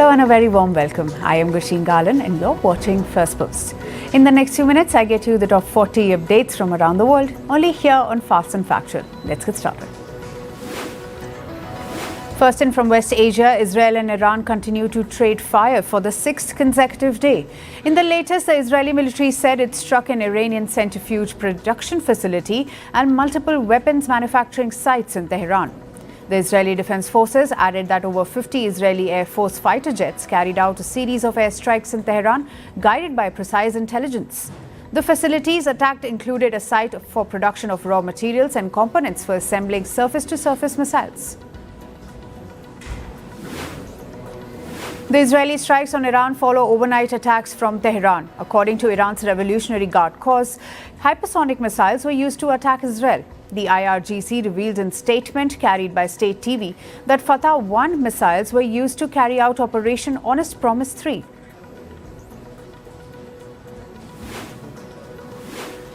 Hello and a very warm welcome. I am Gushin Galan and you're watching Firstpost. In the next few minutes, I get you the top 40 updates from around the world, only here on Fast and Factual. Let's get started. First in from West Asia, Israel and Iran continue to trade fire for the sixth consecutive day. In the latest, the Israeli military said it struck an Iranian centrifuge production facility and multiple weapons manufacturing sites in Tehran. The Israeli Defense Forces added that over 50 Israeli Air Force fighter jets carried out a series of airstrikes in Tehran, guided by precise intelligence. The facilities attacked included a site for production of raw materials and components for assembling surface-to-surface missiles. The Israeli strikes on Iran follow overnight attacks from Tehran. According to Iran's Revolutionary Guard Corps, hypersonic missiles were used to attack Israel. The IRGC revealed in statement carried by state TV that Fatah-1 missiles were used to carry out Operation Honest Promise 3.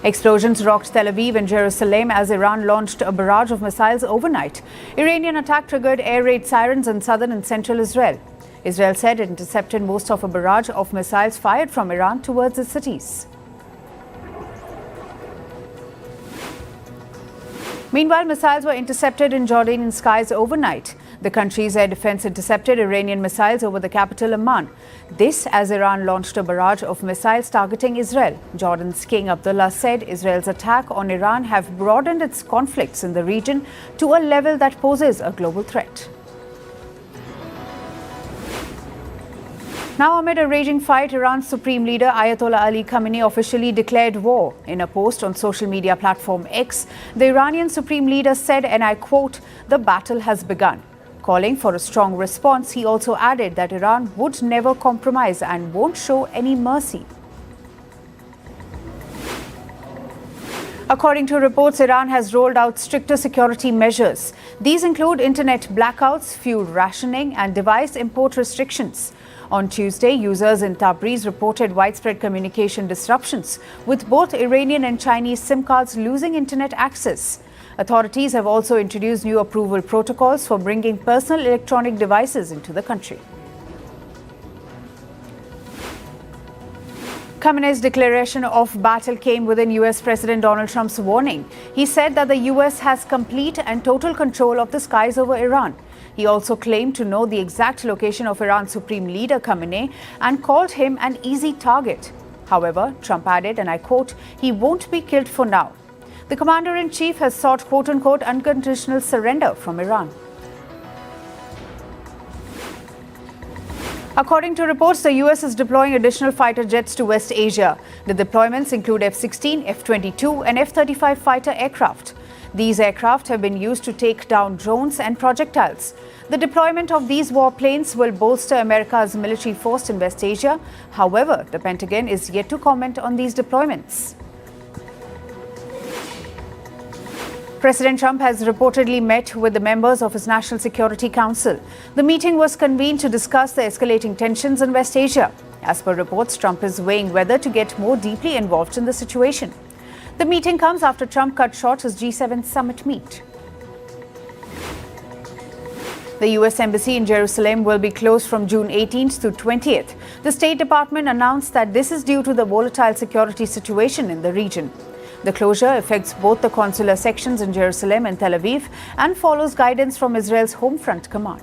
Explosions rocked Tel Aviv and Jerusalem as Iran launched a barrage of missiles overnight. Iranian attack triggered air raid sirens in southern and central Israel. Israel said it intercepted most of a barrage of missiles fired from Iran towards the cities. Meanwhile, missiles were intercepted in Jordanian skies overnight. The country's air defense intercepted Iranian missiles over the capital Amman. This as Iran launched a barrage of missiles targeting Israel. Jordan's King Abdullah said Israel's attack on Iran have broadened its conflicts in the region to a level that poses a global threat. Now, amid a raging fight, Iran's Supreme Leader Ayatollah Ali Khamenei officially declared war. In a post on social media platform X, the Iranian Supreme Leader said, and I quote, "The battle has begun." Calling for a strong response, he also added that Iran would never compromise and won't show any mercy. According to reports, Iran has rolled out stricter security measures. These include internet blackouts, fuel rationing, and device import restrictions. On Tuesday, users in Tabriz reported widespread communication disruptions, with both Iranian and Chinese SIM cards losing internet access. Authorities have also introduced new approval protocols for bringing personal electronic devices into the country. Khamenei's declaration of battle came within US President Donald Trump's warning. He said that the US has complete and total control of the skies over Iran. He also claimed to know the exact location of Iran's Supreme Leader Khamenei and called him an easy target. However, Trump added, and I quote, "He won't be killed for now." The commander-in-chief has sought quote-unquote unconditional surrender from Iran. According to reports, the US is deploying additional fighter jets to West Asia. The deployments include F-16, F-22 and F-35 fighter aircraft. These aircraft have been used to take down drones and projectiles. The deployment of these warplanes will bolster America's military force in West Asia. However, the Pentagon is yet to comment on these deployments. President Trump has reportedly met with the members of his National Security Council. The meeting was convened to discuss the escalating tensions in West Asia. As per reports, Trump is weighing whether to get more deeply involved in the situation. The meeting comes after Trump cut short his G7 summit meet. The US Embassy in Jerusalem will be closed from June 18th to 20th. The State Department announced that this is due to the volatile security situation in the region. The closure affects both the consular sections in Jerusalem and Tel Aviv and follows guidance from Israel's Home Front Command.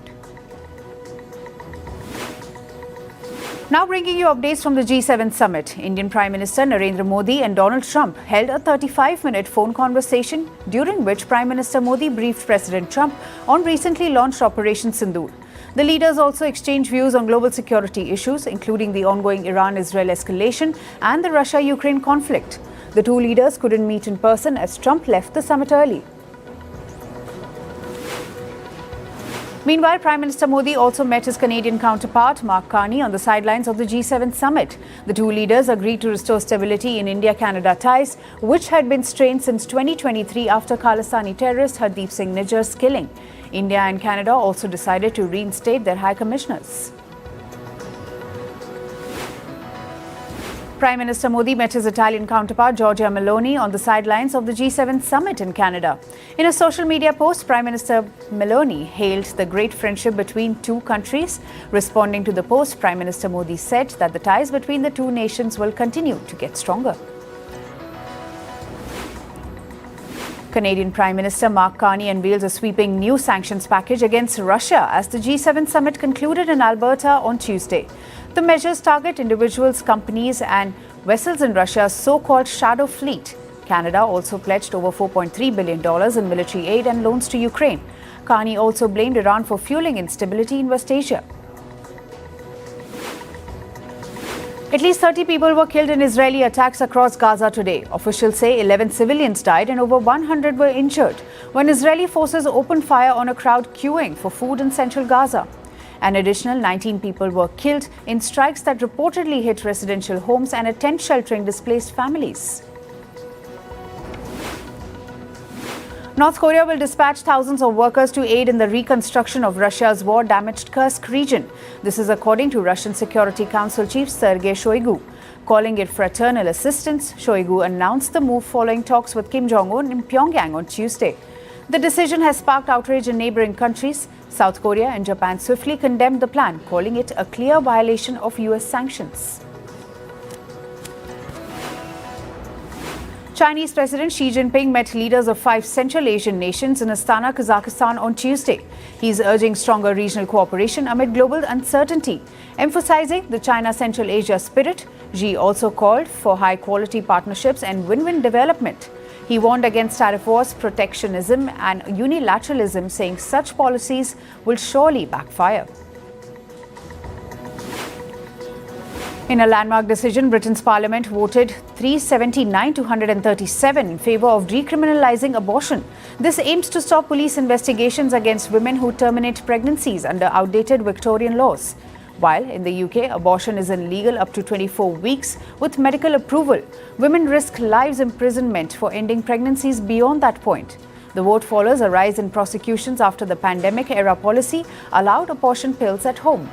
Now bringing you updates from the G7 summit. Indian Prime Minister Narendra Modi and Donald Trump held a 35-minute phone conversation during which Prime Minister Modi briefed President Trump on recently launched Operation Sindoor. The leaders also exchanged views on global security issues, including the ongoing Iran-Israel escalation and the Russia-Ukraine conflict. The two leaders couldn't meet in person as Trump left the summit early. Meanwhile, Prime Minister Modi also met his Canadian counterpart, Mark Carney, on the sidelines of the G7 summit. The two leaders agreed to restore stability in India-Canada ties, which had been strained since 2023 after Khalistani terrorist Hardeep Singh Nijjar's killing. India and Canada also decided to reinstate their high commissioners. Prime Minister Modi met his Italian counterpart Giorgia Meloni on the sidelines of the G7 summit in Canada. In a social media post, Prime Minister Meloni hailed the great friendship between two countries. Responding to the post, Prime Minister Modi said that the ties between the two nations will continue to get stronger. Canadian Prime Minister Mark Carney unveiled a sweeping new sanctions package against Russia as the G7 summit concluded in Alberta on Tuesday. The measures target individuals, companies and vessels in Russia's so-called shadow fleet. Canada also pledged over $4.3 billion in military aid and loans to Ukraine. Carney also blamed Iran for fueling instability in West Asia. At least 30 people were killed in Israeli attacks across Gaza today. Officials say 11 civilians died and over 100 were injured when Israeli forces opened fire on a crowd queuing for food in central Gaza. An additional 19 people were killed in strikes that reportedly hit residential homes and a tent sheltering displaced families. North Korea will dispatch thousands of workers to aid in the reconstruction of Russia's war-damaged Kursk region. This is according to Russian Security Council Chief Sergei Shoigu. Calling it fraternal assistance, Shoigu announced the move following talks with Kim Jong-un in Pyongyang on Tuesday. The decision has sparked outrage in neighboring countries. South Korea and Japan swiftly condemned the plan, calling it a clear violation of US sanctions. Chinese President Xi Jinping met leaders of 5 Central Asian nations in Astana, Kazakhstan on Tuesday. He is urging stronger regional cooperation amid global uncertainty. Emphasizing the China-Central Asia spirit, Xi also called for high-quality partnerships and win-win development. He warned against tariff wars, protectionism and unilateralism, saying such policies will surely backfire. In a landmark decision, Britain's Parliament voted 379 to 137 in favour of decriminalising abortion. This aims to stop police investigations against women who terminate pregnancies under outdated Victorian laws. While in the UK, abortion is illegal up to 24 weeks with medical approval, women risk lives imprisonment for ending pregnancies beyond that point. The vote follows a rise in prosecutions after the pandemic-era policy allowed abortion pills at home.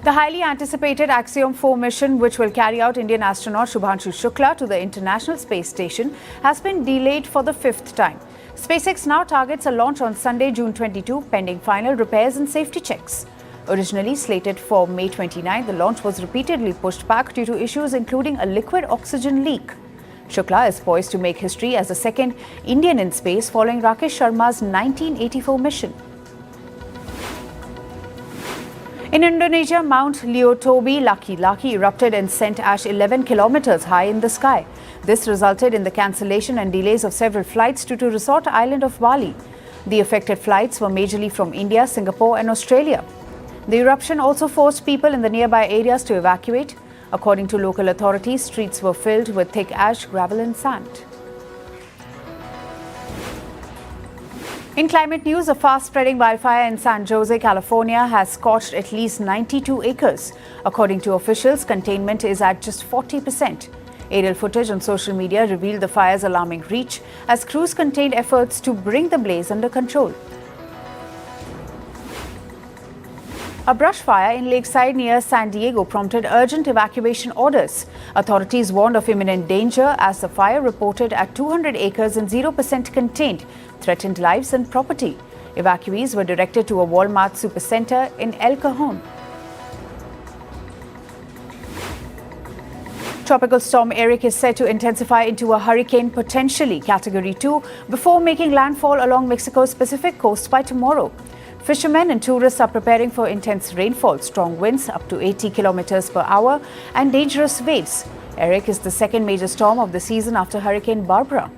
The highly anticipated Axiom 4 mission, which will carry out Indian astronaut Shubhanshu Shukla to the International Space Station, has been delayed for the 5th time. SpaceX now targets a launch on Sunday, June 22, pending final repairs and safety checks. Originally slated for May 29, the launch was repeatedly pushed back due to issues including a liquid oxygen leak. Shukla is poised to make history as the second Indian in space following Rakesh Sharma's 1984 mission. In Indonesia, Mount Leotobi Laki erupted and sent ash 11 kilometers high in the sky. This resulted in the cancellation and delays of several flights to the resort island of Bali. The affected flights were majorly from India, Singapore and Australia. The eruption also forced people in the nearby areas to evacuate. According to local authorities, streets were filled with thick ash, gravel and sand. In climate news, a fast-spreading wildfire in San Jose, California has scorched at least 92 acres. According to officials, containment is at just 40%. Aerial footage on social media revealed the fire's alarming reach as crews contained efforts to bring the blaze under control. A brush fire in Lakeside near San Diego prompted urgent evacuation orders. Authorities warned of imminent danger as the fire, reported at 200 acres and 0% contained, threatened lives and property. Evacuees were directed to a Walmart supercenter in El Cajon. Tropical storm Eric is set to intensify into a hurricane, potentially Category 2, before making landfall along Mexico's Pacific coast by tomorrow. Fishermen and tourists are preparing for intense rainfall, strong winds up to 80 kilometers per hour, and dangerous waves. Eric is the second major storm of the season after Hurricane Barbara.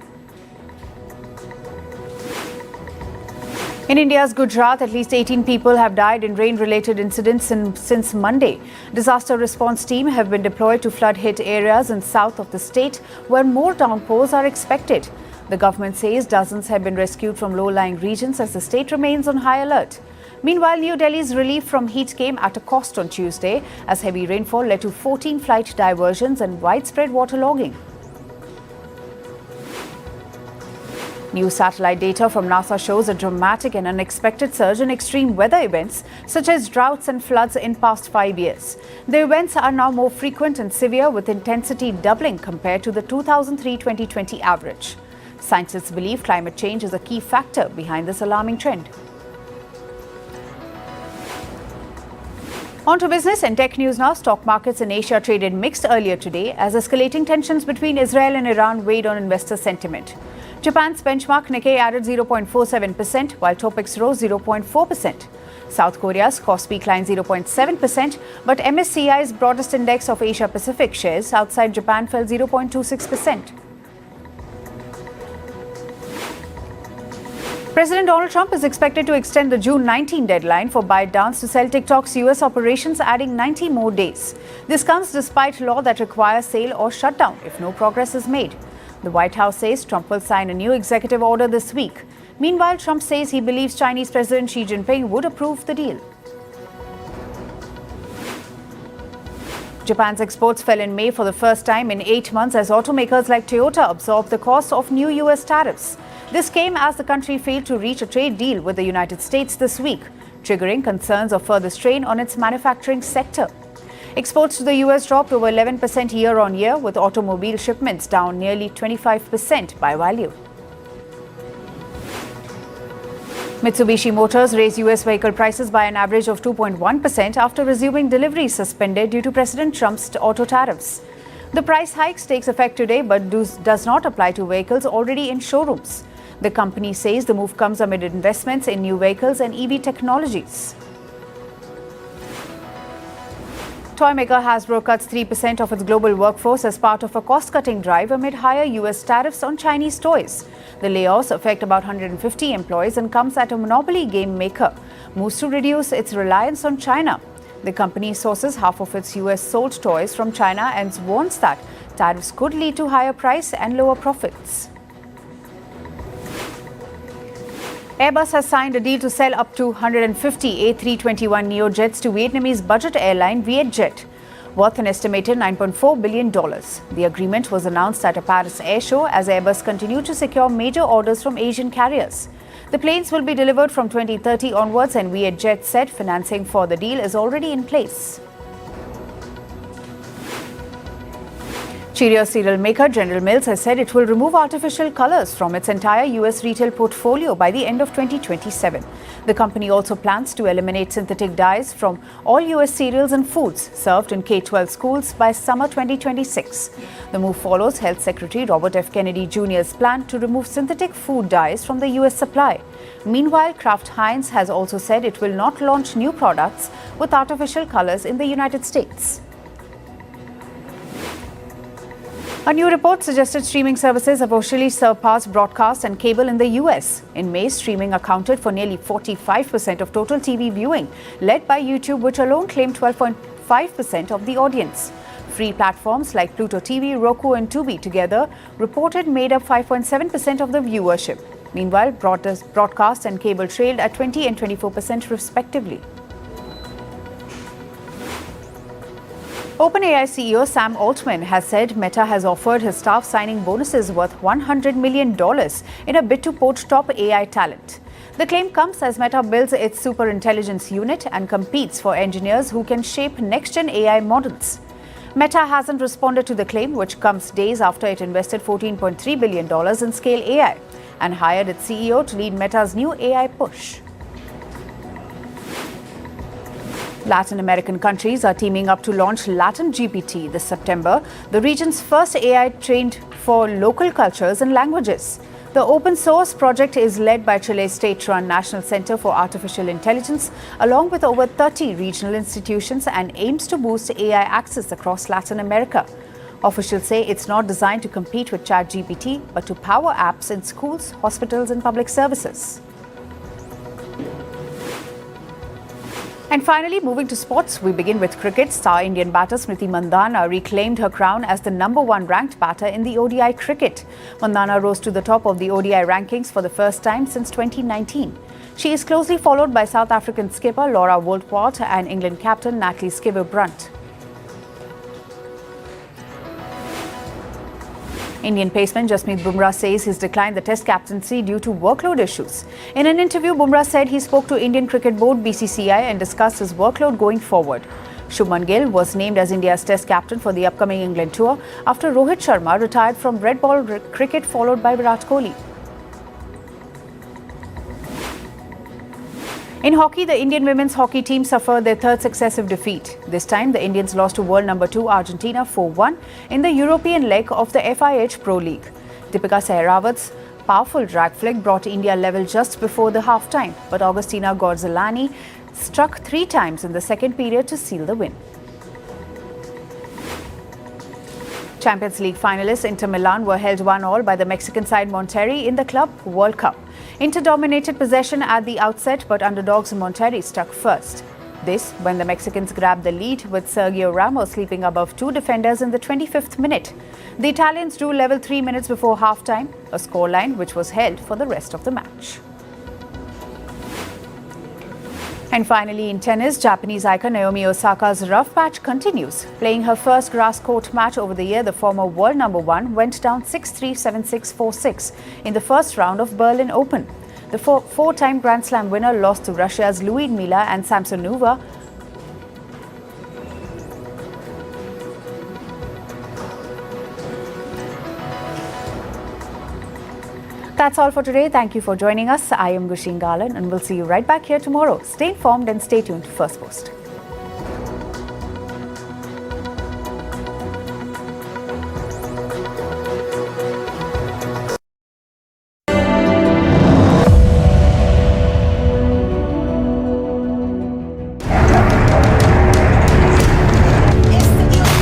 In India's Gujarat, at least 18 people have died in rain-related incidents since Monday. Disaster response teams have been deployed to flood-hit areas in south of the state, where more downpours are expected. The government says dozens have been rescued from low-lying regions as the state remains on high alert. Meanwhile, New Delhi's relief from heat came at a cost on Tuesday, as heavy rainfall led to 14 flight diversions and widespread waterlogging. New satellite data from NASA shows a dramatic and unexpected surge in extreme weather events, such as droughts and floods in past 5 years. The events are now more frequent and severe, with intensity doubling compared to the 2003-2020 average. Scientists believe climate change is a key factor behind this alarming trend. On to business and tech news now. Stock markets in Asia traded mixed earlier today as escalating tensions between Israel and Iran weighed on investor sentiment. Japan's benchmark Nikkei added 0.47%, while Topix rose 0.4%. South Korea's Kospi climbed 0.7%, but MSCI's broadest index of Asia-Pacific shares outside Japan fell 0.26%. President Donald Trump is expected to extend the June 19 deadline for ByteDance to sell TikTok's US operations, adding 90 more days. This comes despite law that requires sale or shutdown if no progress is made. The White House says Trump will sign a new executive order this week. Meanwhile, Trump says he believes Chinese President Xi Jinping would approve the deal. Japan's exports fell in May for the first time in 8 months as automakers like Toyota absorbed the cost of new US tariffs. This came as the country failed to reach a trade deal with the United States this week, triggering concerns of further strain on its manufacturing sector. Exports to the US dropped over 11% year-on-year, with automobile shipments down nearly 25% by value. Mitsubishi Motors raised US vehicle prices by an average of 2.1% after resuming deliveries suspended due to President Trump's auto tariffs. The price hikes takes effect today but does not apply to vehicles already in showrooms. The company says the move comes amid investments in new vehicles and EV technologies. Toymaker Hasbro cuts 3% of its global workforce as part of a cost-cutting drive amid higher US tariffs on Chinese toys. The layoffs affect about 150 employees and comes at a monopoly game maker, moves to reduce its reliance on China. The company sources half of its US sold toys from China and warns that tariffs could lead to higher price and lower profits. Airbus has signed a deal to sell up to 150 A321neo jets to Vietnamese budget airline Vietjet, worth an estimated $9.4 billion. The agreement was announced at a Paris air show as Airbus continued to secure major orders from Asian carriers. The planes will be delivered from 2030 onwards, and Vietjet said financing for the deal is already in place. Cheerios cereal maker General Mills has said it will remove artificial colors from its entire US retail portfolio by the end of 2027. The company also plans to eliminate synthetic dyes from all US cereals and foods served in K-12 schools by summer 2026. The move follows Health Secretary Robert F. Kennedy Jr.'s plan to remove synthetic food dyes from the US supply. Meanwhile, Kraft Heinz has also said it will not launch new products with artificial colors in the United States. A new report suggested streaming services have officially surpassed broadcast and cable in the US. In May, streaming accounted for nearly 45% of total TV viewing, led by YouTube, which alone claimed 12.5% of the audience. Free platforms like Pluto TV, Roku and Tubi together reported made up 5.7% of the viewership. Meanwhile, broadcast and cable trailed at 20 and 24% respectively. OpenAI CEO Sam Altman has said Meta has offered his staff signing bonuses worth $100 million in a bid to poach top AI talent. The claim comes as Meta builds its superintelligence unit and competes for engineers who can shape next-gen AI models. Meta hasn't responded to the claim, which comes days after it invested $14.3 billion in Scale AI and hired its CEO to lead Meta's new AI push. Latin American countries are teaming up to launch Latin GPT this September, the region's first AI trained for local cultures and languages. The open source project is led by Chile's state-run National Center for Artificial Intelligence, along with over 30 regional institutions, and aims to boost AI access across Latin America. Officials say it's not designed to compete with ChatGPT, but to power apps in schools, hospitals, and public services. And finally, moving to sports, we begin with cricket. Star Indian batter Smriti Mandhana reclaimed her crown as the #1 ranked batter in the ODI cricket. Mandhana rose to the top of the ODI rankings for the first time since 2019. She is closely followed by South African skipper Laura Woltwart and England captain Natalie Sciver-Brunt. Indian paceman Jasprit Bumrah says he's declined the Test captaincy due to workload issues. In an interview, Bumrah said he spoke to Indian Cricket Board (BCCI) and discussed his workload going forward. Shubman Gill was named as India's Test captain for the upcoming England tour after Rohit Sharma retired from red ball cricket, followed by Virat Kohli. In hockey, the Indian women's hockey team suffered their third successive defeat. This time, the Indians lost to world number 2 Argentina 4-1 in the European leg of the FIH Pro League. Deepika Sehrawat's powerful drag flick brought India level just before the half-time, but Augustina Gorzelani struck 3 times in the second period to seal the win. Champions League finalists Inter Milan were held 1-1 by the Mexican side Monterrey in the Club World Cup. Inter dominated possession at the outset, but underdogs Monterrey stuck first. This when the Mexicans grabbed the lead with Sergio Ramos sleeping above 2 defenders in the 25th minute. The Italians drew level 3 minutes before half-time, a scoreline which was held for the rest of the match. And finally, in tennis, Japanese icon Naomi Osaka's rough patch continues. Playing her first grass court match over the year, the former world number 1 went down 6-3, 7-6, 4-6 in the first round of Berlin Open. The four-time Grand Slam winner lost to Russia's Lyudmila and Samsonova. That's all for today. Thank you for joining us. I am Gushin Galan and we'll see you right back here tomorrow. Stay informed and stay tuned to Firstpost.